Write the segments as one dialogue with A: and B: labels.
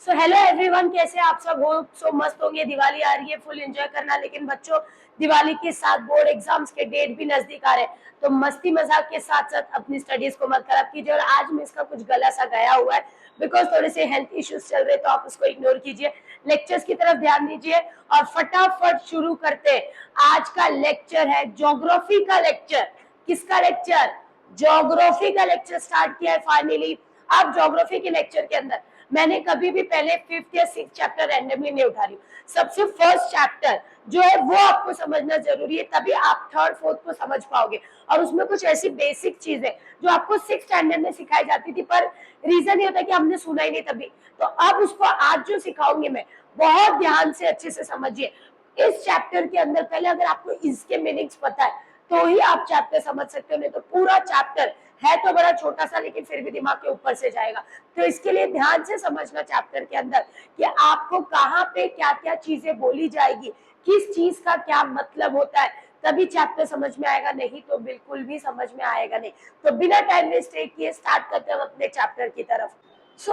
A: So hello everyone, कैसे आप सब हो? सो मस्त होंगे। दिवाली आ रही है, फुल एंजॉय करना। लेकिन बच्चों, दिवाली के साथ बोर्ड एग्जाम्स के डेट भी नजदीक आ रहे हैं, तो मस्ती मजाक के साथ साथ अपनी स्टडीज को मत खराब कीजिए। और आज में इसका कुछ गला सा गया हुआ है बिकॉज थोड़े से हेल्थ इश्यूज चल रहे, तो आप उसको इग्नोर कीजिए। लेक्चर्स की तरफ ध्यान दीजिए और फटाफट शुरू करते हैं। आज का लेक्चर है ज्योग्राफी का लेक्चर। किसका लेक्चर? ज्योग्राफी का लेक्चर स्टार्ट किया है फाइनली। आप ज्योग्राफी के लेक्चर के अंदर मैंने कभी भी पहले 5th या 6th चैप्टर रैंडमली नहीं उठा रही हूँ। सबसे फर्स्ट चैप्टर जो है वो आपको समझना जरूरी है, तभी आप 3rd 4th को समझ पाओगे। और उसमें कुछ ऐसी बेसिक चीज है जो आपको 6th स्टैंडर्ड में सिखाई जाती थी, पर रीजन ये होता है कि हमने सुना ही नहीं तभी। तो अब उसको आज जो सिखाऊंगी मैं, बहुत ध्यान से अच्छे से समझिए। इस चैप्टर के अंदर पहले अगर आपको इसके मीनिंग्स पता है तो ही आप चैप्टर समझ सकते हो, नहीं तो पूरा चैप्टर है तो बड़ा छोटा सा, लेकिन फिर भी दिमाग के ऊपर से जाएगा। तो इसके लिए ध्यान से समझना चैप्टर के अंदर कि आपको कहाँ पे क्या क्या चीजें बोली जाएगी, किस चीज का क्या मतलब होता है, तभी चैप्टर समझ में आएगा, नहीं तो बिल्कुल भी समझ में आएगा नहीं। तो बिना टाइम वेस्ट किए स्टार्ट करते हैं अपने चैप्टर की तरफ।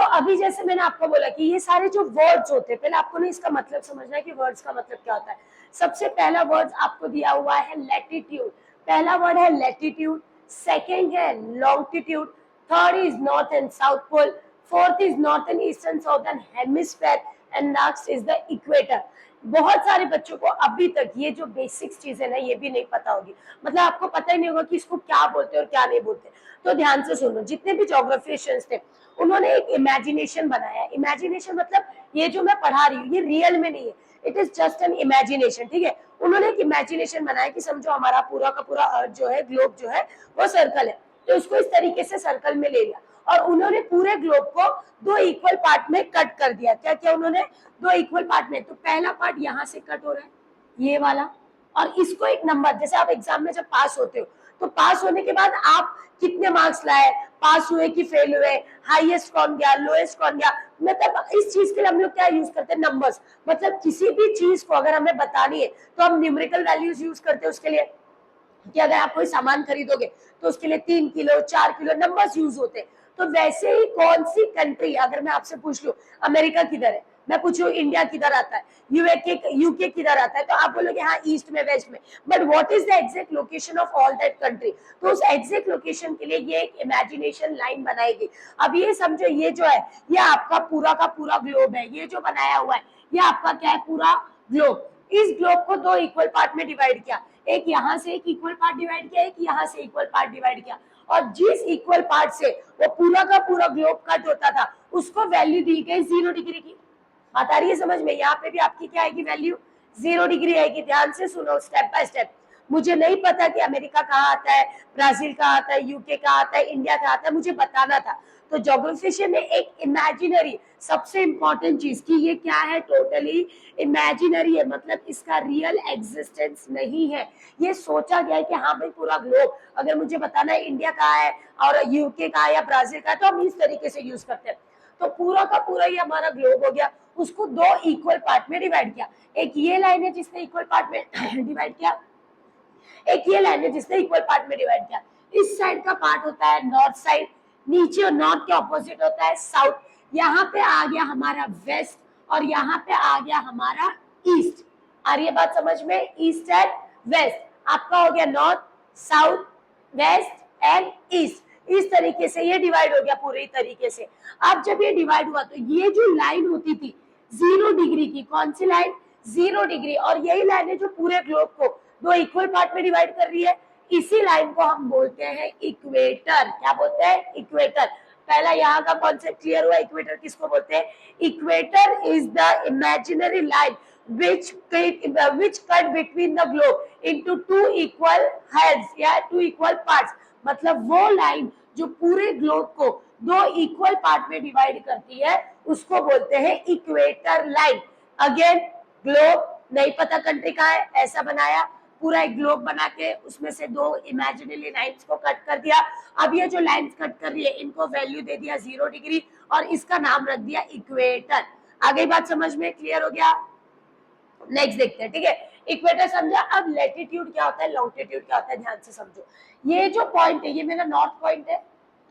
A: अभी जैसे मैंने आपको बोला कि ये सारे जो वर्ड्स होते हैं, पहले आपको ना इसका मतलब समझना है कि वर्ड्स का मतलब क्या होता है। सबसे पहला वर्ड आपको दिया हुआ है लैटिट्यूड। पहला वर्ड है लैटिट्यूड, सेकेंड है longitude, third is north and south pole, fourth is northern eastern southern hemisphere and last is the equator. बहुत सारे बच्चों को अभी तक ये जो बेसिक्स चीजें ना ये भी नहीं पता होगी, मतलब आपको पता ही नहीं होगा कि इसको क्या बोलते हैं और क्या नहीं बोलते। तो ध्यान से सुनो, जितने भी ज्योग्राफिशियंस थे उन्होंने एक इमेजिनेशन बनाया। इमेजिनेशन मतलब ये जो मैं पढ़ा रही हूँ ये रियल में नहीं है, it is just an imagination, ठीक है। उन्होंने एक इमेजिनेशन बनाया कि समझो हमारा पूरा का पूरा अर्थ जो है, ग्लोब जो है वो सर्कल है, तो उसको इस तरीके से सर्कल में ले लिया और उन्होंने पूरे ग्लोब को 2 इक्वल पार्ट में कट कर दिया। क्या किया उन्होंने? 2 इक्वल पार्ट में। तो पहला पार्ट यहाँ से कट हो रहा है, ये वाला, और इसको एक नंबर, जैसे आप एग्जाम में जब पास होते हो तो पास होने के बाद आप कितने मार्क्स लाए, पास हुए कि फेल हुए, हाईएस्ट कौन गया, लोएस्ट कौन गया, मतलब इस चीज के लिए हम लोग क्या यूज करते हैं? नंबर्स। मतलब किसी भी चीज को अगर हमें बतानी है तो हम न्यूमेरिकल वैल्यूज यूज करते हैं उसके लिए, कि अगर आप कोई सामान खरीदोगे तो उसके लिए 3 किलो 4 किलो नंबर्स यूज होते हैं। तो वैसे ही कौन सी कंट्री, अगर मैं आपसे पूछ लूं अमेरिका किधर है, मैं पूछूं इंडिया किधर आता है, यूके किधर आता है, तो आप बोलोगे हाँ ईस्ट में, वेस्ट में, but what is the exact location of all that country? तो उस एग्जैक्ट लोकेशन के लिए ये एक इमेजिनेशन लाइन बनाएगी। अब ये समझो, ये जो है ये आपका पूरा का पूरा ग्लोब है, ये जो बनाया हुआ है ये आपका क्या है? पूरा ग्लोब। इस ग्लोब को 2 इक्वल पार्ट में डिवाइड किया, एक यहाँ से एक इक्वल पार्ट डिवाइड किया, एक यहाँ से इक्वल पार्ट डिवाइड किया, और जिस इक्वल पार्ट से वो पूरा का पूरा ग्लोब कट होता था उसको वैल्यू दी गई 0 डिग्री की। बात आ रही है समझ में? यहाँ पे भी आपकी क्या आएगी वैल्यू? 0 डिग्री आएगी। ध्यान से सुनो स्टेप बाय स्टेप। मुझे नहीं पता कि अमेरिका कहाँ आता है, ब्राजील कहाँ आता है, यूके कहाँ आता है, इंडिया कहाँ आता है, मुझे बताना था। तो ज्योग्राफिशियन ने एक इमेजिनरी, सबसे इंपॉर्टेंट चीज की ये क्या है, टोटली इमेजिनरी है, मतलब इसका रियल एग्जिस्टेंस नहीं है। ये सोचा गया है कि हाँ भाई पूरा ग्लोब, अगर मुझे बताना है इंडिया कहाँ है और यूके कहाँ है या ब्राजील का है, तो हम इस तरीके से यूज करते हैं। तो पूरा का पूरा ये हमारा ग्लोब हो गया, उसको 2 इक्वल पार्ट में डिवाइड किया। एक ये लाइन है जिसने इक्वल पार्ट में डिवाइड किया, एक ये लाइन है जिसने इक्वल पार्ट में डिवाइड किया। इस साइड का पार्ट होता है नॉर्थ साइड, नीचे और नॉर्थ के ऑपोजिट होता है साउथ। यहाँ पे आ गया हमारा वेस्ट और यहाँ पे आ गया हमारा ईस्ट। आ रही है बात समझ में? ईस्ट एंड वेस्ट आपका हो गया north, south, west and east. इस तरीके से ये डिवाइड हो गया पूरी तरीके से। अब जब ये डिवाइड हुआ तो ये जो लाइन होती थी 0 डिग्री की, कौन सी लाइन? 0 डिग्री, और यही लाइन है जो पूरे ग्लोब को 2 इक्वल पार्ट में डिवाइड कर रही है। इसी लाइन को हम बोलते हैं इक्वेटर। क्या बोलते हैं? इक्वेटर। पहला यहाँ का कॉन्सेप्ट क्लियर हुआ। इक्वेटर किसको बोलते हैं? Equator is the imaginary line which cut between the globe into 2 equal halves या 2 equal parts। मतलब वो लाइन जो पूरे ग्लोब को 2 इक्वल पार्ट में डिवाइड करती है उसको बोलते हैं इक्वेटर लाइन। अगेन ग्लोब, नहीं पता कंट्री कहाँ है, ऐसा बनाया, पूरा एक ग्लोब बना के उसमें से 2 इमेजिनरी लाइंस को कट कर दिया। अब ये जो लाइंस कट कर रही है इनको वैल्यू दे दिया 0 डिग्री और इसका नाम रख दिया इक्वेटर। आगे बात समझ में क्लियर हो गया? नेक्स्ट देखते हैं, ठीक है। इक्वेटर समझा। अब लैटिट्यूड क्या होता है, लॉन्गिट्यूड क्या होता है, ध्यान से समझो। ये जो पॉइंट है ये मेरा नॉर्थ पॉइंट है,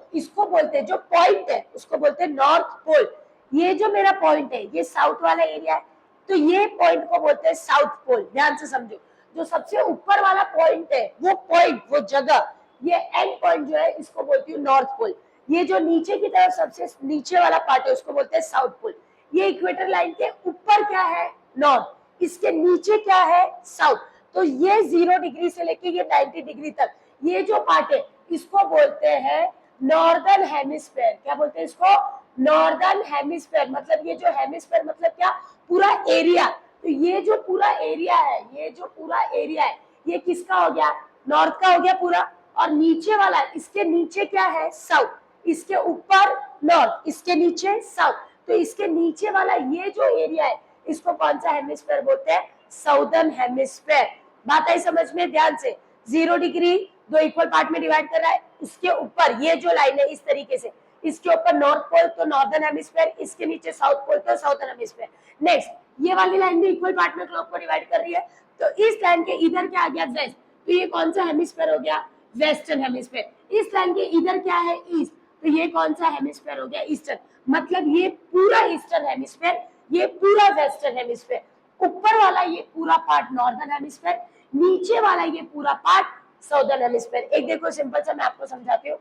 A: तो इसको बोलते हैं, जो पॉइंट है उसको बोलते हैं नॉर्थ पोल। ये जो मेरा पॉइंट है ये साउथ वाला एरिया है, तो ये पॉइंट को बोलते हैं साउथ पोल। ध्यान से समझो, जो सबसे ऊपर वाला पॉइंट है वो पॉइंट, वो जगह, ये एंड पॉइंट जो है इसको बोलती हूँ नॉर्थ पोल। ये जो नीचे की तरफ सबसे नीचे वाला पार्ट है उसको बोलते हैं साउथ पोल। ये इक्वेटर लाइन के ऊपर क्या है, नॉर्थ, इसके नीचे क्या है, साउथ। तो ये 0 डिग्री से लेके ये 90 डिग्री तक ये जो पार्ट है इसको बोलते हैं नॉर्दर्न हेमिस्फेयर। क्या बोलते हैं इसको, नॉर्दर्न हेमिस्फेयर। मतलब ये जो हेमिस्फेयर मतलब क्या, पूरा एरिया। तो ये जो पूरा एरिया है, ये जो पूरा एरिया है ये किसका हो गया, नॉर्थ का हो गया पूरा। और नीचे वाला, इसके नीचे क्या है, साउथ, इसके ऊपर नॉर्थ, इसके नीचे साउथ। तो इसके नीचे वाला ये जो एरिया है इसको कौन सा हेमिस्फेयर बोलते हैं, साउदर्न हेमिस्फेयर। बात आई समझ में, ध्यान से। 0 डिग्री दो इक्वल पार्ट में डिवाइड कर रहा है, उसके ऊपर ये जो लाइन है इस तरीके से, इसके ऊपर नॉर्थ पोल तो नॉर्दर्न हेमिस्फेयर, इसके नीचे साउथ पोल तो साउथर्न हेमिस्फेयर। नेक्स्ट, ये वाली लाइन भी इक्वल पार्ट में ग्लोब को डिवाइड कर रही है, तो इस लाइन के इधर क्या आ गया, वेस्ट, तो ये कौन सा हेमिस्फेयर हो गया, वेस्टर्न हेमिस्फेयर। इस लाइन के इधर क्या है, ईस्ट, तो ये कौन सा हेमिस्फेयर हो गया, ईस्टर्न। मतलब ये पूरा ईस्टर्न हेमिस्फेयर, ये पूरा वेस्टर्न हेमिस्फेयर। ऊपर वाला ये पूरा पार्ट नॉर्दर्न हेमिस्फेयर, नीचे वाला ये पूरा पार्ट साउदर्न हेमिस्फेयर। एक देखो सिंपल सा मैं आपको समझाती हूँ।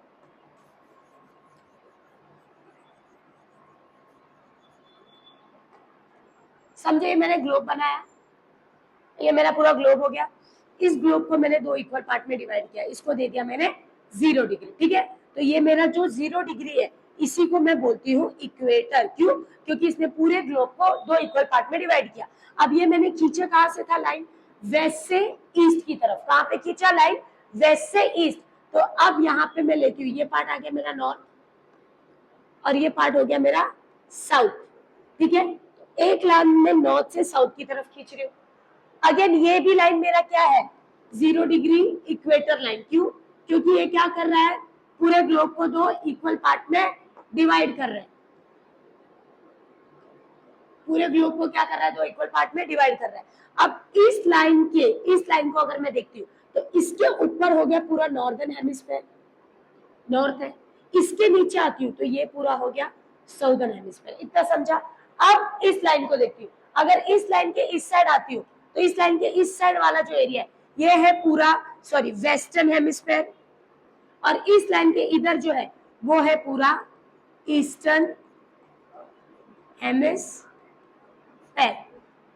A: समझो, ये मैंने ग्लोब बनाया, ये मेरा पूरा ग्लोब हो गया। इस ग्लोब को मैंने दो इक्वल पार्ट में डिवाइड किया, इसको दे दिया मैंने 0 डिग्री, ठीक है। तो ये मेरा जो 0 डिग्री है इसी को मैं बोलती हूँ इक्वेटर। क्यों, क्योंकि इसने पूरे ग्लोब को दो इक्वल पार्ट में डिवाइड किया। अब ये मैंने खींचा कहाँ से था लाइन, वेस्ट से ईस्ट की तरफ। कहाँ पे खींचा लाइन, वेस्ट से ईस्ट। तो अब यहाँ पे मैं लेती हूँ, ये पार्ट आ गया मेरा नॉर्थ और ये पार्ट हो गया मेरा साउथ, ठीक है। एक लाइन में नॉर्थ से साउथ की तरफ खींच रही हूँ। अगेन ये भी लाइन मेरा क्या है, 0 डिग्री इक्वेटर लाइन। क्यों, क्योंकि ये क्या कर रहा है, पूरे ग्लोब को दो इक्वल पार्ट में डिवाइड कर रहा है। पूरे ग्लोब को क्या कर रहा है, दो इक्वल पार्ट में डिवाइड कर रहा है। अब इस लाइन को अगर मैं देखती हूँ तो इसके ऊपर हो गया पूरा नॉर्दर्न हेमिस्फेयर, नॉर्थ है। इसके नीचे आती हूँ तो ये पूरा हो गया साउदर्न हेमिस्फेयर। इतना समझा। अब इस लाइन को देखती हूँ, अगर इस लाइन के इस साइड आती हूँ तो इस लाइन के इस साइड वाला जो एरिया है ये है पूरा वेस्टर्न हेमिस्फेयर, और इस लाइन के इधर जो है वो है पूरा ईस्टर्न हेमिस्फेयर।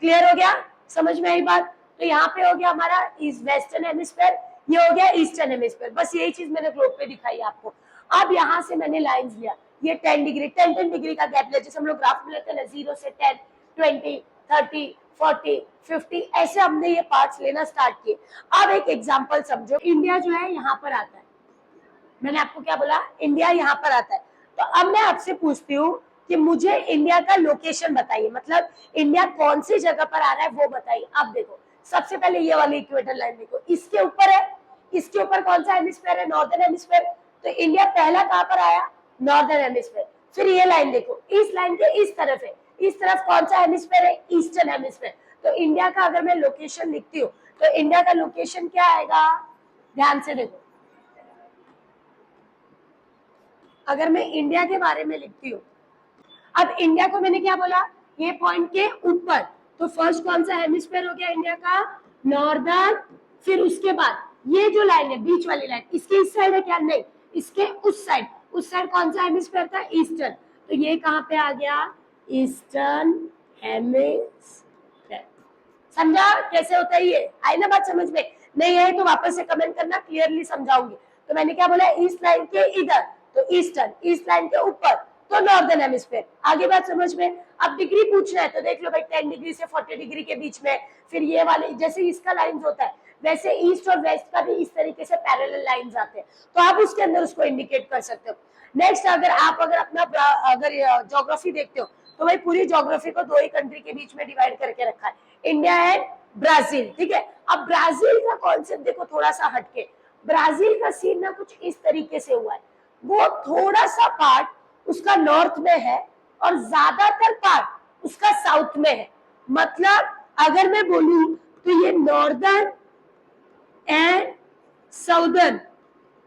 A: क्लियर हो गया, समझ में आई बात। तो यहाँ पे हो गया हमारा वेस्टर्न हेमिस्फेयर, ये हो गया ईस्टर्न हेमिस्फेयर। बस यही चीज मैंने ग्लोब पे दिखाई आपको। अब यहाँ से मैंने लाइंस लिया, ये 10 डिग्री 10 डिग्री का गैप लिया, जैसे हम लोग ग्राफ में लेते हैं ना, 0 से 10, 20, 30, 40, 50, ऐसे हमने ये पार्ट्स लेना स्टार्ट किए। अब एक एग्जांपल समझो, इंडिया जो है यहाँ पर आता है, मैंने आपको क्या बोला, इंडिया यहाँ पर आता है। तो अब मैं आपसे पूछती हूँ कि मुझे इंडिया का लोकेशन बताइए, मतलब इंडिया कौन सी जगह पर आ रहा है वो बताइए। अब देखो, सबसे पहले ये वाली इक्वेटर लाइन देखो, इसके ऊपर है, इसके ऊपर कौन सा हेमिस्फेयर है, नॉर्दर्न हेमिस्फेयर। तो इंडिया पहला कहाँ पर आया, नॉर्दर्न हेमिस्फेयर। फिर ये लाइन देखो, इस लाइन के इस तरफ है, इस तरफ कौन सा हेमिस्फेयर है, ईस्टर्न हेमिस्फेयर। तो इंडिया का अगर मैं लोकेशन लिखती हूँ तो इंडिया का लोकेशन क्या आएगा, ध्यान से देखो। अगर मैं इंडिया के बारे में लिखती हूँ, अब इंडिया को मैंने क्या बोला, ये पॉइंट के ऊपर, तो फर्स्ट कौन सा हेमिस्फेयर हो गया इंडिया का, नॉर्दर्न। फिर उसके बाद ये जो लाइन है, बीच वाली लाइन, इसके इस साइड है क्या, नहीं, इसके उस साइड कौन सा हेमिस्फेयर था, ईस्टर्न। तो ये कहाँ पे आ गया, ईस्टर्न हेमिस्फेयर। समझा कैसे होता है ये, आई ना बात समझ में। नहीं है तो वापस से कमेंट करना, क्लियरली समझाऊंगी। तो मैंने क्या बोला, ईस्ट लाइन के इधर तो ईस्टर्न, ईस्ट लाइन के ऊपर तो नॉर्दर्न हेमिस्फेयर। आगे बात समझ में। अब डिग्री पूछना है तो देख लो भाई, 10 डिग्री से 40 डिग्री के बीच में। फिर ये वाले, जैसे इसका लाइंस होता है वैसे ईस्ट और वेस्ट का भी इस तरीके से पैरेलल लाइंस आते हैं, तो आप उसके अंदर उसको इंडिकेट कर सकते हो। नेक्स्ट, अगर अपना ज्योग्राफी देखते हो तो भाई पूरी ज्योग्राफी को दो ही कंट्री के बीच में डिवाइड करके रखा है, इंडिया एंड ब्राजील, ठीक है। अब ब्राजील का कॉन्सेप्ट देखो थोड़ा सा हटके, ब्राजील का सीन ना कुछ इस तरीके से हुआ है, वो थोड़ा सा पार्ट उसका नॉर्थ में है और ज्यादातर पार्ट उसका साउथ में है। मतलब अगर मैं बोलूं तो ये नॉर्दर्न एंड साउदर्न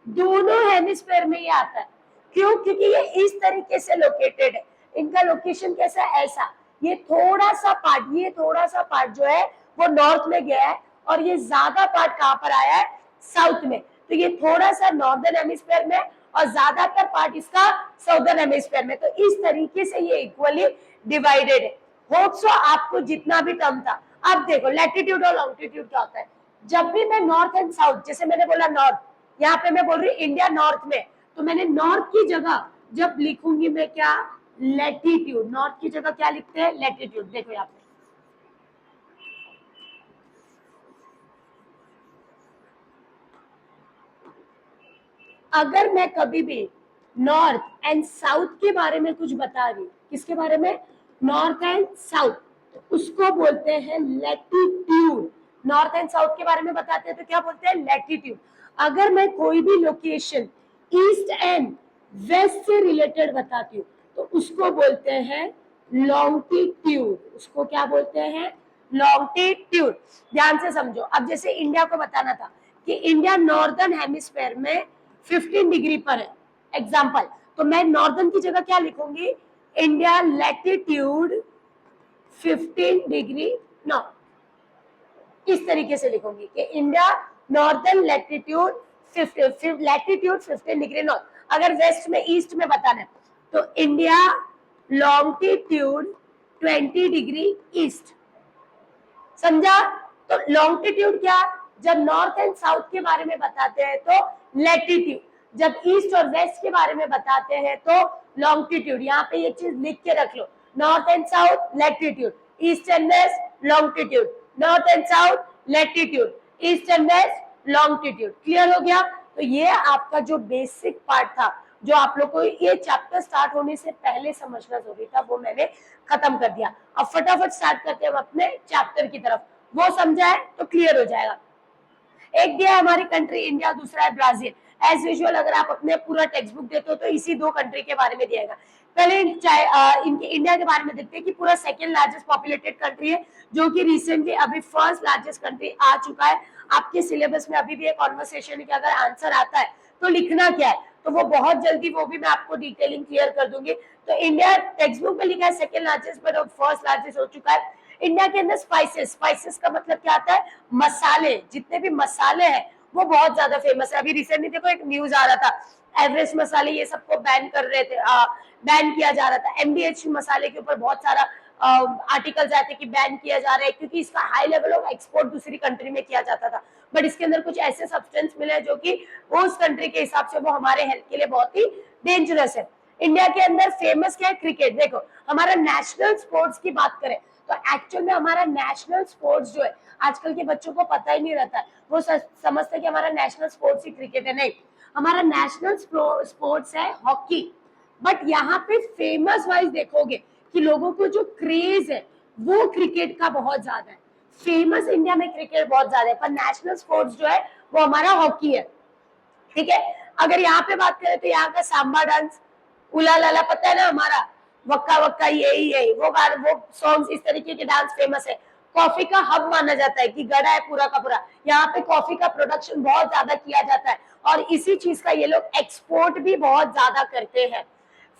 A: दोनों हेमिस्फेयर में ये आता है। क्यों, क्योंकि ये इस तरीके से लोकेटेड है, इनका लोकेशन कैसा है, ऐसा। ये थोड़ा सा पार्ट जो है वो नॉर्थ में गया है, और ये ज्यादा पार्ट कहाँ पर आया है, साउथ में। तो ये थोड़ा सा नॉर्दर्न हेमिस्फीयर में और ज्यादातर पार्ट इसका साउदर्न हेमिस्फीयर में। तो इस तरीके से ये इक्वली डिवाइडेड है। होप सो आपको जितना भी टर्म था। अब देखो लैटिट्यूड और लॉन्गिट्यूड क्या होता है। जब भी मैं नॉर्थ एंड साउथ, जैसे मैंने बोला नॉर्थ, यहाँ पे मैं बोल रही हूँ इंडिया नॉर्थ में, तो मैंने नॉर्थ की जगह जब लिखूंगी मैं क्या, लैटिट्यूड। नॉर्थ की जगह क्या लिखते हैं, लैटिट्यूड। देखो यहाँ पे अगर मैं कभी भी नॉर्थ एंड साउथ के बारे में कुछ बता रही, किसके बारे में, नॉर्थ एंड साउथ, तो उसको बोलते हैं लैटिट्यूड। नॉर्थ एंड साउथ के बारे में बताते हैं तो क्या बोलते हैं, लैटिट्यूड। अगर मैं कोई भी लोकेशन ईस्ट एंड वेस्ट से रिलेटेड बताती हूँ तो उसको बोलते हैं लॉन्गिट्यूड। उसको क्या बोलते हैं, लॉन्गिट्यूड। ध्यान से समझो। अब जैसे इंडिया को बताना था कि इंडिया नॉर्दर्न हेमिस्फीयर में 15 डिग्री पर है, एग्जाम्पल, तो मैं नॉर्दर्न की जगह क्या लिखूंगी, इंडिया लैटिट्यूड 15 डिग्री नॉर्थ। इस तरीके से लिखूंगी कि India northern latitude latitude 15 degree north. अगर वेस्ट में ईस्ट में बताना है तो इंडिया लॉन्गिट्यूड 20 डिग्री ईस्ट। समझा। तो लॉन्गिट्यूड क्या, जब नॉर्थ एंड साउथ के बारे में बताते हैं तो लैटिट्यूड, जब ईस्ट और वेस्ट के बारे में बताते हैं तो लॉन्गिट्यूड। यहाँ पे ये चीज लिख के रख लो, north and south latitude, east and west longitude, north and south latitude, east and west longitude. Clear हो गया। तो ये आपका जो बेसिक पार्ट था, जो आप लोग को ये चैप्टर स्टार्ट होने से पहले समझना जरूरी था, वो मैंने खत्म कर दिया। अब फटाफट स्टार्ट करते हैं हम अपने चैप्टर की तरफ। वो समझा है तो क्लियर हो जाएगा। एक दिया है हमारी कंट्री इंडिया, दूसरा है ब्राजील। एज यूजुअल अगर आप अपने पूरा टेक्स्ट बुक देते हो तो इसी दो कंट्री के बारे में दिएगा। पहले इनके इंडिया के बारे में देखते हैं कि पूरा सेकंड लार्जेस्ट पॉपुलेटेड कंट्री है, जो कि रिसेंटली अभी फर्स्ट लार्जेस्ट कंट्री आ चुका है। आपके सिलेबस में अभी भी एक कॉन्वर्सेशन है कि अगर आंसर आता है तो लिखना क्या है, तो वो बहुत जल्दी वो भी मैं आपको डिटेलिंग क्लियर कर दूंगी। तो इंडिया टेक्स्ट बुक में लिखा है second largest, but first largest हो चुका है। इंडिया के अंदर स्पाइसेस, स्पाइसेस का मतलब क्या आता है, मसाले। जितने भी मसाले हैं वो बहुत ज्यादा फेमस है। अभी रिसेंटली देखो एक न्यूज आ रहा था, एवरेस्ट मसाले ये सबको बैन कर रहे थे, बैन किया जा रहा था। एमडीएच मसाले के ऊपर बहुत सारा आर्टिकल्स आए थे कि बैन किया जा रहा है, क्योंकि इसका हाई लेवल ऑफ एक्सपोर्ट दूसरी कंट्री में किया जाता था। बट इसके अंदर कुछ ऐसे सब्सटेंस मिले हैं जो कि उस कंट्री के हिसाब से वो हमारे हेल्थ के लिए बहुत ही डेंजरस है। इंडिया के अंदर फेमस क्या है, क्रिकेट। देखो हमारा नेशनल स्पोर्ट्स की बात करें तो एक्चुअल में हमारा नेशनल स्पोर्ट्स जो है, आजकल के बच्चों को पता ही नहीं रहता है। वो समझते हैं कि हमारा नेशनल स्पोर्ट्स ही क्रिकेट है। नहीं, हमारा नेशनल स्पोर्ट्स है हॉकी। बट यहाँ पे फेमस वाइज देखोगे कि लोगों को जो क्रेज है वो क्रिकेट का बहुत ज्यादा है। फेमस इंडिया में क्रिकेट बहुत ज्यादा है, पर नेशनल स्पोर्ट्स जो है वो हमारा हॉकी है। ठीक है। अगर यहाँ पे बात करें तो यहाँ का सांबा डांस, उला लाला, पता है ना हमारा, वक्का वक्का, यही वो सॉन्ग्स, इस तरीके के डांस फेमस है। कॉफी का हब माना जाता है कि गड़ा है पूरा का पूरा। यहाँ पे कॉफी का प्रोडक्शन बहुत ज्यादा किया जाता है और इसी चीज का ये लोग एक्सपोर्ट भी बहुत ज्यादा करते हैं।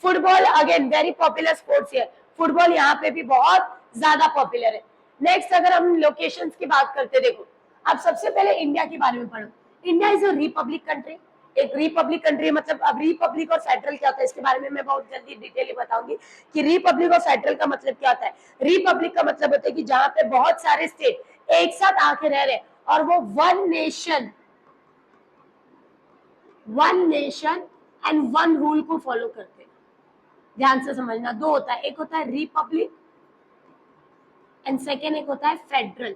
A: Football again very popular sports है, फुटबॉल यहाँ पे भी बहुत ज्यादा पॉपुलर है। नेक्स्ट अगर हम लोकेशंस की बात करते, देखो अब सबसे पहले इंडिया के बारे में पढ़ो। India is a republic country. एक रिपब्लिक कंट्री मतलब, अब रिपब्लिक और फेडरल क्या होता है इसके बारे में मैं बहुत जल्दी डिटेल बताऊंगी कि रिपब्लिक और फेडरल का मतलब क्या होता है। रिपब्लिक का मतलब होता है कि जहां पे बहुत सारे स्टेट एक साथ आके रह रहे और वो one nation and one rule को फॉलो करते हैं। ध्यान से समझना, दो होता है, एक होता है रिपब्लिक एंड सेकेंड एक होता है फेडरल।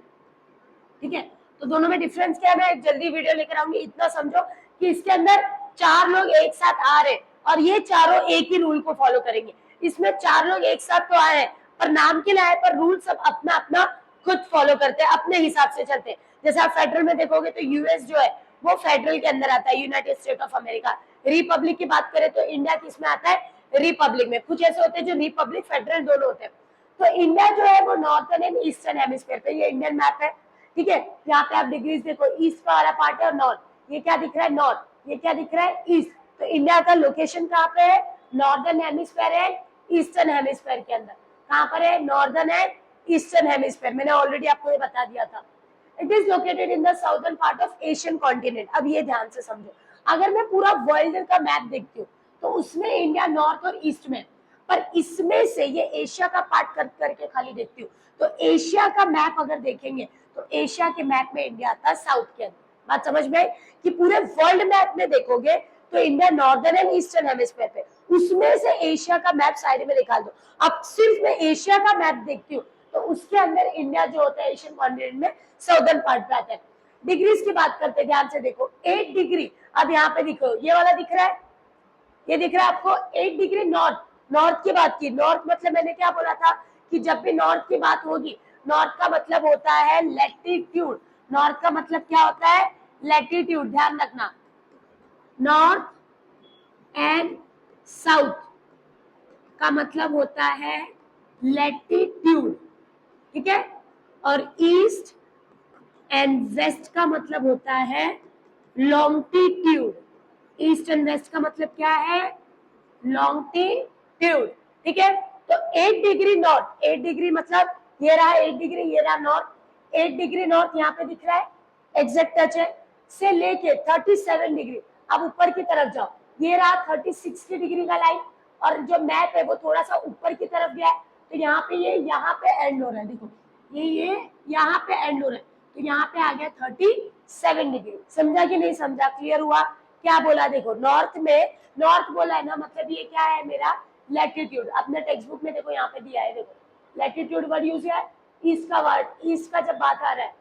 A: ठीक है। तो दोनों में डिफरेंस क्या है, मैं जल्दी वीडियो लेकर आऊंगी। इतना समझो कि इसके अंदर चार लोग एक साथ आ रहे और ये चारों एक ही रूल को फॉलो करेंगे। इसमें चार लोग एक साथ तो आए हैं पर नाम के लिए आए, पर रूल सब अपना अपना खुद फॉलो करते हैं, अपने हिसाब से चलते हैं। जैसे आप फेडरल में देखोगे तो यूएस जो है वो फेडरल के अंदर आता है, United state of America. Republic की बात करें तो इंडिया किसमें आता है, रिपब्लिक में। कुछ ऐसे होते हैं जो रिपब्लिक फेडरल दोनों होते हैं। तो इंडिया जो है वो नॉर्थर्न एंड ईस्टर्न हेमिस्फीयर पे, ये इंडियन मैप है। ठीक है। यहाँ पे आप डिग्रीज देखो, ईस्ट का वाला पार्ट है और नॉर्थ, ये क्या दिख रहा है नॉर्थ, ये क्या दिख रहा है ईस्ट। तो इंडिया का लोकेशन कहाँ पे है, northern hemisphere and eastern hemisphere के अंदर। कहां पर है? Northern and eastern hemisphere. मैंने ऑलरेडी आपको ये बता दिया था। It is located in the southern part of Asian continent. अब ये ध्यान से समझो, अगर मैं पूरा वर्ल्ड का मैप देखती हूँ तो उसमें इंडिया नॉर्थ और ईस्ट में, पर इसमें से ये एशिया का पार्ट करके खाली देखती हूँ, तो एशिया का मैप अगर देखेंगे तो एशिया के मैप में इंडिया आता है साउथ के अंदर। बात समझ में आई? कि पूरे वर्ल्ड मैप में देखोगे तो India northern and eastern hemisphere पे, उसमें से एशिया का मैप साइड में निकाल दो। अब सिर्फ मैं एशिया का मैप देखती हूँ तो उसके अंदर इंडिया जो होता है एशियन कॉन्टिनेंट में साउदर्न पार्ट पे आता है। डिग्रीज की बात करते हैं, ध्यान से देखो 8 डिग्री। अब यहाँ पे देखो ये वाला दिख रहा है, ये दिख रहा है आपको 8 डिग्री नॉर्थ। नॉर्थ की बात की, नॉर्थ मतलब मैंने क्या बोला था कि जब भी नॉर्थ की बात होगी, नॉर्थ का मतलब होता है लैटिट्यूड। नॉर्थ का मतलब क्या होता है? लैटिट्यूड। ध्यान रखना, नॉर्थ एंड साउथ का मतलब होता है लैटिट्यूड, ठीक है। और ईस्ट एंड वेस्ट का मतलब होता है लॉन्गिट्यूड। ईस्ट एंड वेस्ट का मतलब क्या है? लॉन्गिट्यूड, ठीक है। तो 8 डिग्री नॉर्थ, 8 डिग्री मतलब ये रहा 8 डिग्री, ये रहा नॉर्थ। 8 डिग्री नॉर्थ यहाँ पे दिख रहा है, एग्जैक्ट टच है, से लेके 37 डिग्री अब ऊपर की तरफ जाओ, ये रहा 36 डिग्री का लाइन। और जो मैप है वो थोड़ा सा ऊपर की तरफ गया है, तो यहाँ पे ये यहाँ पे एंड हो रहा है। देखो ये यहाँ पे एंड हो रहा है, तो यहाँ पे आ गया 37 डिग्री। समझा कि नहीं समझा? क्लियर हुआ? क्या बोला? देखो नॉर्थ में, नॉर्थ बोला है ना, मतलब ये क्या है मेरा? लैटिट्यूड। अपने टेक्स्ट बुक में देखो यहाँ पे दिया है, देखो लैटिट्यूड वर्ड यूज है, ईस्ट का वर्ड, ईस्ट का जब बात आ रहा है,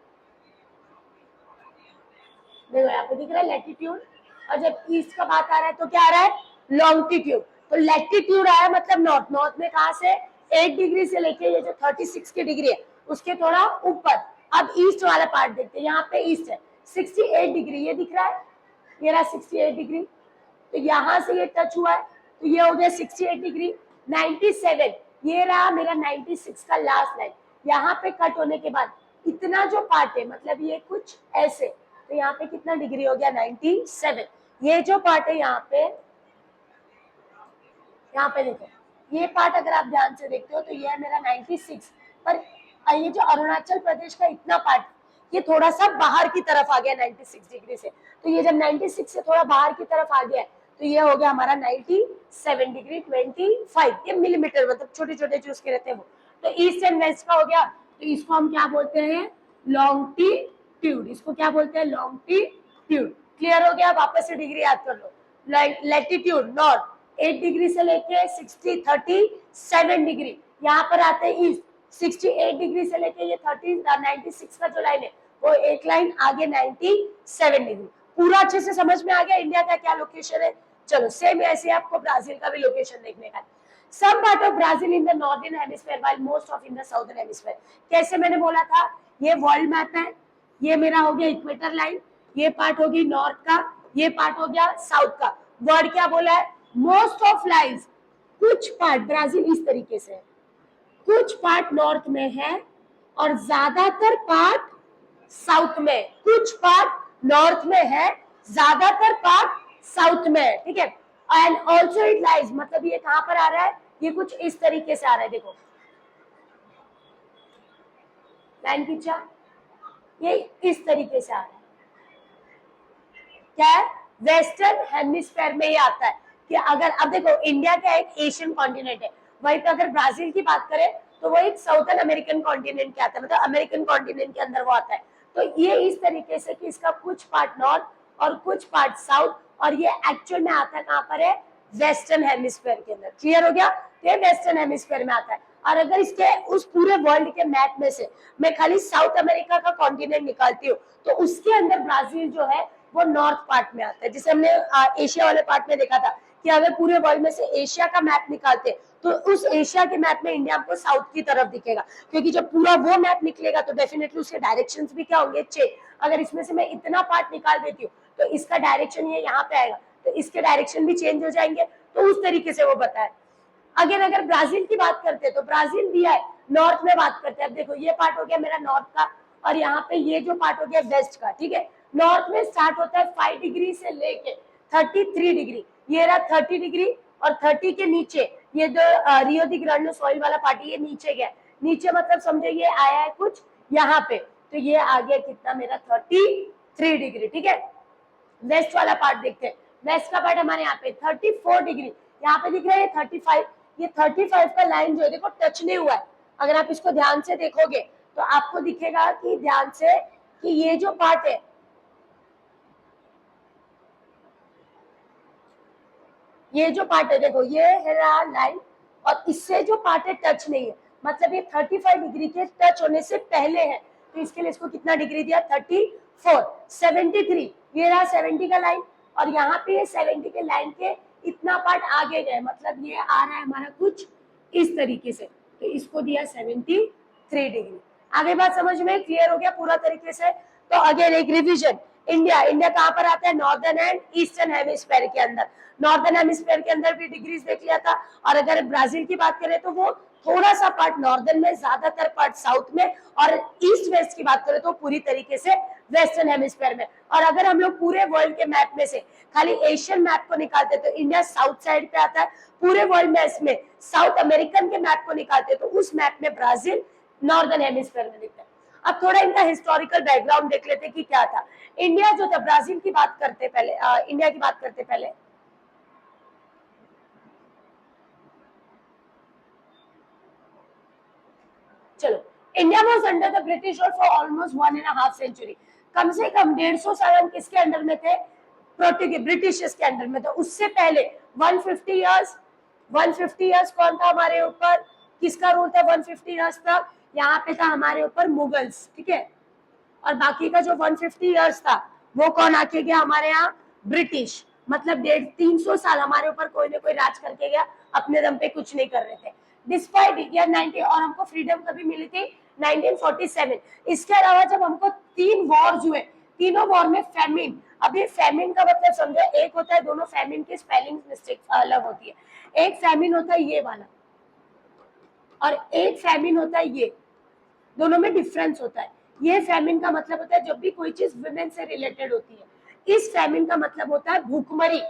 A: देखो यहाँ पे दिख रहा है लैटिट्यूड, और जब ईस्ट का बात आ रहा है तो क्या आ रहा है? लॉन्गिट्यूड। तो लैटिट्यूड आया मतलब नॉर्थ। नॉर्थ में कहा से? 8 डिग्री से लेके ये जो 36 की डिग्री है उसके थोड़ा ऊपर। अब ईस्ट वाला पार्ट देखते हैं, यहाँ पे ईस्ट है 68 डिग्री, ये दिख रहा है, ये रहा 68 डिग्री। तो यहाँ से ये टच हुआ है तो ये हो गया 68 डिग्री। 97, ये रहा मेरा 96 का लास्ट लाइन। यहाँ पे कट होने के बाद इतना जो पार्ट है, मतलब ये कुछ ऐसे, तो यहाँ पे कितना डिग्री हो गया? 97। ये जो पार्ट है यहाँ पे देखो, ये पार्ट अगर आप ध्यान से देखते हो तो ये है मेरा 96। पर ये जो अरुणाचल प्रदेश का इतना पार्ट, ये थोड़ा सा बाहर की तरफ आ गया 96 डिग्री से। तो ये जब 96 से थोड़ा बाहर की तरफ आ गया तो ये हो गया हमारा 97 डिग्री 25। ये मिलीमीटर, मतलब छोटे छोटे जो उसके रहते हैं वो। तो ईस्ट एंड वेस्ट का हो गया, तो इसको हम क्या बोलते हैं? लॉन्गिट्यूड। इसको क्या बोलते हैं? लॉन्गिट्यूड। क्लियर हो गया? वापस से डिग्री याद कर लो। लैटिट्यूड नॉर्थ 8 डिग्री से लेके 37 डिग्री, यहाँ पर आते हैं ईस्ट 68 डिग्री से लेके ये 96 का जो लाइन है वो एक लाइन आगे 97 डिग्री। पूरा अच्छे से समझ में आ गया इंडिया का क्या लोकेशन है? चलो सेम ऐसे आपको ब्राजील का भी लोकेशन देखने का। Some part of Brazil in the northern hemisphere while most of in the southern hemisphere. कैसे? मैंने बोला था ये वर्ल्ड मैप है, ये मेरा हो गया इक्वेटर लाइन, ये पार्ट होगी नॉर्थ का, ये पार्ट हो गया साउथ का। वर्ड क्या बोला है? Most of lies. कुछ पार्ट ब्राजील इस तरीके से है, कुछ पार्ट नॉर्थ में है और ज्यादातर पार्ट साउथ में। कुछ पार्ट नॉर्थ में है, ज्यादातर पार्ट साउथ में है, ठीक है। एंड ऑल्सो इट लाइज, मतलब ये कहां पर आ रहा है? ये कुछ इस तरीके से आ रहा है, देखो लाइन खींचा, ये इस तरीके से आ रहा है। क्या है? वेस्टर्न हेमिस्फीयर में ये आता है। कि अगर अब देखो इंडिया क्या एक एशियन कॉन्टिनेंट है, वहीं पे अगर ब्राजील की बात करें तो वो एक साउथर्न अमेरिकन कॉन्टिनेंट के आता है, मतलब अमेरिकन कॉन्टिनेंट के अंदर वो आता है। तो ये इस तरीके से कि इसका कुछ पार्ट नॉर्थ और कुछ पार्ट साउथ, और ये एक्चुअल में आता है कहां पर है? वेस्टर्न हेमिस्फीयर के अंदर। क्लियर हो गया? ये वेस्टर्न हेमिस्फीयर में आता है। और अगर इसके उस पूरे वर्ल्ड के मैप में से मैं खाली साउथ अमेरिका का कॉन्टिनेंट निकालती हूँ तो उसके अंदर ब्राजील जो है वो नॉर्थ पार्ट में आता है। जिसे हमने एशिया वाले पार्ट में देखा था कि अगर पूरे वर्ल्ड में से एशिया का मैप निकालते तो उस एशिया के मैप में इंडिया आपको साउथ की तरफ दिखेगा, क्योंकि जब पूरा वो मैप निकलेगा तो डेफिनेटली उसके डायरेक्शंस भी क्या होंगे? चेंज। अगर इसमें से मैं इतना पार्ट निकाल देती हूँ तो इसका डायरेक्शन ये यहाँ पे आएगा, तो इसके डायरेक्शन भी चेंज हो जाएंगे। तो उस तरीके से वो बताए। अगर ब्राजील की बात करते हैं तो ब्राजील दिया है नॉर्थ में बात करते हैं। अब देखो ये पार्ट हो गया मेरा नॉर्थ का, और यहाँ पे ये जो पार्ट हो गया वेस्ट का, ठीक है। नॉर्थ में स्टार्ट होता है 5 डिग्री से लेके 33 डिग्री, ये रहा 30 डिग्री, और 30 के नीचे ये जो रियो दी ग्रांडे सॉइल वाला पार्ट ये नीचे गया, नीचे मतलब समझो ये आया है कुछ यहाँ पे, तो ये आ गया कितना मेरा 33 डिग्री। ठीक है, वेस्ट वाला पार्ट देखते हैं, वेस्ट का पार्ट हमारे यहाँ पे 34 डिग्री, यहाँ पे दिख रहा है 35, ये 35 का लाइन जो है देखो टच नहीं हुआ है। अगर आप इसको ध्यान से देखोगे तो आपको दिखेगा कि ध्यान से कि ये जो पार्ट है, ये जो पार्ट है देखो ये है लाइन, और इससे जो पार्ट है टच नहीं है, मतलब ये 35 डिग्री के टच होने से पहले है, तो इसके लिए इसको कितना डिग्री दिया 34, 73, ये रहा 70 का लाइन, और यहाँ पे ये 70 के लाइन के इतना पार्ट आगे गए, मतलब ये आ रहा है हमारा कुछ इस तरीके से, तो इसको दिया 73 डिग्री। आगे बात समझ में क्लियर हो गया पूरा तरीके से। तो अगेन एक रिविजन, इंडिया, इंडिया कहाँ पर आता है, नॉर्दर्न एंड ईस्टर्न हेमिस्फीयर के अंदर, नॉर्दर्न हेमिस्फीयर के अंदर भी डिग्रीज देख लिया था, और अगर ब्राजील की बात करें तो वो थोड़ा सा पार्ट नॉर्दर्न में, ज्यादातर पार्ट साउथ में, और ईस्ट वेस्ट की बात करें तो पूरी तरीके से वेस्टर्न हेमिस्फीयर में। और अगर हम लोग पूरे वर्ल्ड के मैप में से खाली एशियन मैप को निकालते तो इंडिया साउथ साइड पे आता है, पूरे वर्ल्ड मैप में साउथ अमेरिकन के मैप को निकालते तो उस मैप में ब्राजील नॉर्दर्न हेमिस्फीयर में दिखता है। अब थोड़ा इनका हिस्टोरिकल बैकग्राउंड देख लेते कि क्या था। इंडिया जो था, ब्राजील की बात करते पहले, इंडिया की बात करते पहले, चलो, India was under the British for almost 1.5 century, कम से कम 150 साल हम किसके अंडर में थे, पोर्टुगीज ब्रिटिश के अंडर में था। उससे पहले 150 इयर्स, 150 इयर्स कौन था हमारे ऊपर, किसका रूल था 150 इयर्स तक, यहाँ पे था हमारे ऊपर मुगल्स। ठीक है, और बाकी का जो 150 इयर्स था वो कौन आके गया हमारे यहाँ, ब्रिटिश, मतलब 300 साल हमारे ऊपर कोई ना कोई राज करके गया, अपने दम पे कुछ नहीं कर रहे थे। डिस्पाइट ईयर 90, और हमको फ्रीडम कभी मिली थी 1947। इसके अलावा जब हमको 3 वॉर्स हुए, तीनों वॉर में फैमिन, अभी फैमिन का मतलब समझो, एक होता है, दोनों फैमिन की स्पेलिंग मिस्टेक अलग होती है, एक फैमिन होता है ये वाला और एक फैमिन होता है ये, दोनों में डिफरेंस होता है। ये फैमिन का मतलब होता है जब भी कोई चीज वुमेन से रिलेटेड होती है। इस फैमिन का मतलब होता है भूखमरी,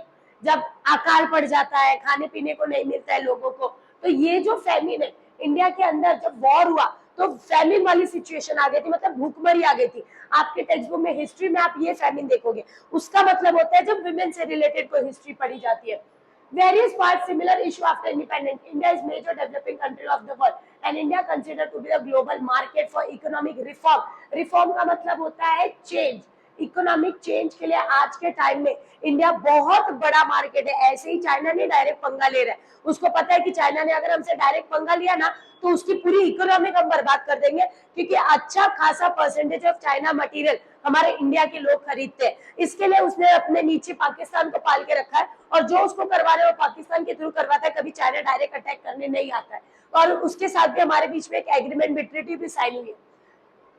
A: जब अकाल पड़ जाता है, खाने पीने को नहीं मिलता है लोगों को, तो ये जो फैमिन है, इंडिया के अंदर जब वॉर हुआ तो फैमिन वाली सिचुएशन आ गई थी, मतलब भूखमरी आ गई थी। आपके टेक्स्ट बुक में हिस्ट्री में आप ये फैमिन देखोगे, उसका मतलब होता है जब वुमेन से रिलेटेड कोई हिस्ट्री पढ़ी जाती है। Various parts similar issue after independence. India is major developing country of the world and India considered to be the global market for economic reform. Reform का मतलब होता है change. इकोनॉमिक चेंज के लिए आज के टाइम में इंडिया बहुत बड़ा मार्केट है। ऐसे ही चाइना ने डायरेक्ट पंगा ले रहा है, उसको पता है कि चाइना ने अगर हमसे डायरेक्ट पंगा लिया ना तो उसकी पूरी इकोनॉमिक हम बर्बाद कर देंगे, क्योंकि अच्छा खासा परसेंटेज ऑफ चाइना मटेरियल हमारे इंडिया के लोग खरीदते हैं। इसके लिए उसने अपने नीचे पाकिस्तान को पाल के रखा है, और जो उसको करवा रहे हैं वो पाकिस्तान के थ्रू करवाता है, कभी चाइना डायरेक्ट अटैक करने नहीं आता है। और उसके साथ भी हमारे बीच में एक एग्रीमेंट भी, ट्रीटी भी साइन हुई है।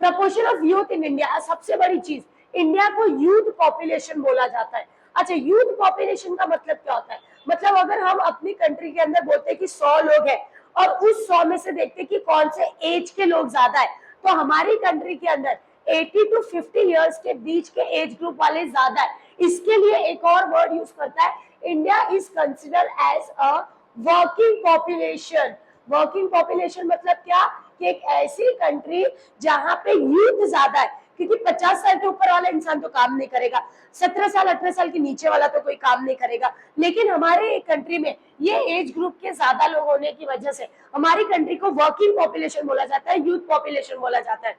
A: Proportion of youth in India, सबसे बड़ी चीज, इंडिया को यूथ पॉपुलेशन बोला जाता है। अच्छा, यूथ पॉपुलेशन का मतलब क्या होता है, मतलब अगर हम अपनी कंट्री के अंदर बोलते हैं कि 100 लोग हैं और उस 100 में से देखते हैं कि कौन से एज के लोग ज्यादा है, तो हमारी कंट्री के अंदर 80 to 50 इयर्स के बीच के एज ग्रुप वाले ज्यादा है। इसके लिए एक और वर्ड यूज करता है, India is consider as a working population. Working population मतलब क्या, कि एक ऐसी कंट्री जहां पे यूथ ज्यादा है, क्योंकि 50 साल के ऊपर वाला इंसान तो काम नहीं करेगा, 17 साल 18 साल के नीचे वाला तो कोई काम नहीं करेगा, लेकिन हमारे कंट्री में ये एज ग्रुप के ज्यादा लोग होने की वजह से हमारी कंट्री को वर्किंग पॉपुलेशन बोला जाता है, यूथ पॉपुलेशन बोला जाता है।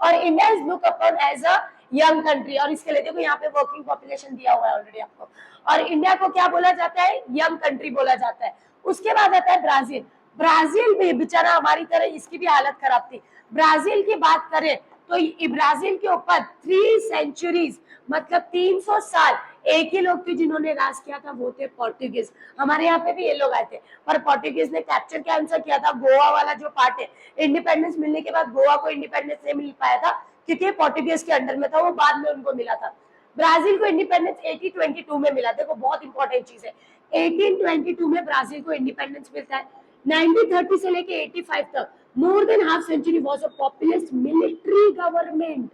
A: और India is look upon as a young country, और इसके लिए देखो यहाँ पे वर्किंग पॉपुलेशन दिया हुआ है ऑलरेडी आपको, और इंडिया को क्या बोला जाता है, यंग कंट्री बोला जाता है। उसके बाद आता है ब्राजील। ब्राजील भी बेचारा हमारी तरह, इसकी भी हालत खराब थी। ब्राजील की बात करें तो ब्राजील के ऊपर 3 सेंचुरीज, मतलब 300 साल एक ही लोग थे जिन्होंने राज किया था, वो थे पोर्टुगीज। हमारे यहाँ पे भी ये लोग आए थे, पर पोर्टुगीज ने कैप्चर कैंसर किया था गोवा वाला जो पार्ट है। इंडिपेंडेंस मिलने के बाद गोवा को इंडिपेंडेंस नहीं मिल पाया था, क्योंकि पोर्टुगीज के अंडर में था, वो बाद में उनको मिला था। ब्राजील को इंडिपेंडेंस 1822 में मिला। देखो बहुत इंपॉर्टेंट चीज है, 1822 में ब्राजील को इंडिपेंडेंस मिलता है। 1930 से लेके 85 तक more than half century was a popular military government.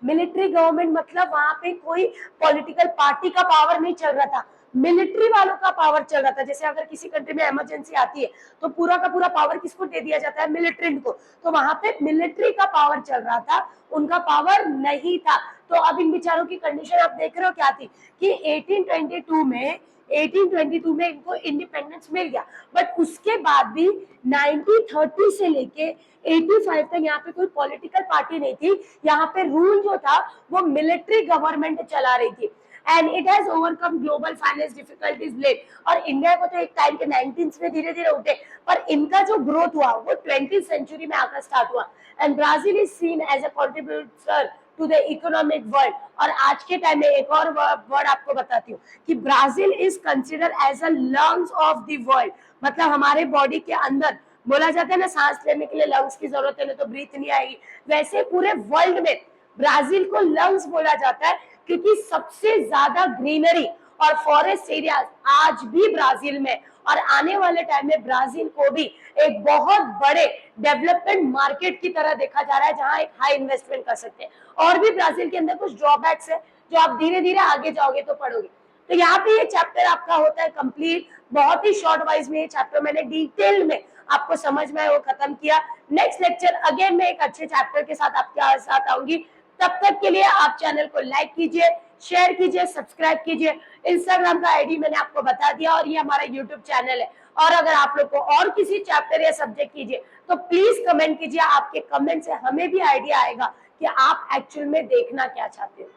A: Military government मतलब वहां पे कोई पॉलिटिकल पार्टी का पावर नहीं चल रहा था, मिलिट्री वालों का पावर चल रहा था। जैसे अगर किसी कंट्री में इमरजेंसी आती है तो पूरा का पूरा पावर किसको दे दिया जाता है, मिलिट्री को। तो वहां पे मिलिट्री का पावर चल रहा था, उनका पावर नहीं था। तो अब इन बेचारों की कंडीशन आप देख रहे हो क्या थी कि 1822 में इनको इंडिपेंडेंस मिल गया, बट उसके बाद भी 1930 से लेके 85 तक यहाँ पे कोई पॉलिटिकल पार्टी नहीं थी। यहाँ पे रूल जो था वो मिलिट्री गवर्नमेंट चला रही थी। And it has overcome global finance difficulties late. और इंडिया को तो एक टाइम के 19th में धीरे धीरे उठे, पर इनका जो ग्रोथ हुआ वो 20th सेंचुरी में आकर स्टार्ट हुआ। And Brazil is seen as a contributor to the economic world. और आज के टाइम में एक और वर्ड आपको बताती हूँ कि Brazil is consider as a lungs of the world. मतलब हमारे बॉडी के अंदर बोला जाता है ना, सांस लेने के लिए लंग्स की जरूरत है, नहीं तो ब्रीथ नहीं आएगी। वैसे पूरे वर्ल्ड में ब्राजील को लंग्स बोला जाता है, क्योंकि सबसे ज्यादा ग्रीनरी और फॉरेस्ट एरिया आज भी ब्राजील में। और आने वाले टाइम में ब्राजील को भी एक बहुत बड़े डेवलपमेंट मार्केट की तरह देखा जा रहा है, जहां एक हाई इन्वेस्टमेंट कर सकते हैं। और भी ब्राजील के अंदर कुछ ड्रॉबैक्स है जो आप धीरे धीरे आगे जाओगे तो पढ़ोगे। तो यहाँ पे ये चैप्टर आपका होता है कंप्लीट। बहुत ही शॉर्ट वाइज में ये चैप्टर मैंने डिटेल में आपको समझ में वो खत्म किया। नेक्स्ट लेक्चर अगेन मैं एक अच्छे चैप्टर के साथ आपके साथ आऊंगी। तब तक के लिए आप चैनल को लाइक कीजिए, शेयर कीजिए, सब्सक्राइब कीजिए। इंस्टाग्राम का आईडी मैंने आपको बता दिया, और ये हमारा यूट्यूब चैनल है। और अगर आप लोग को और किसी चैप्टर या सब्जेक्ट कीजिए तो प्लीज कमेंट कीजिए। आपके कमेंट से हमें भी आइडिया आएगा कि आप एक्चुअल में देखना क्या चाहते हो।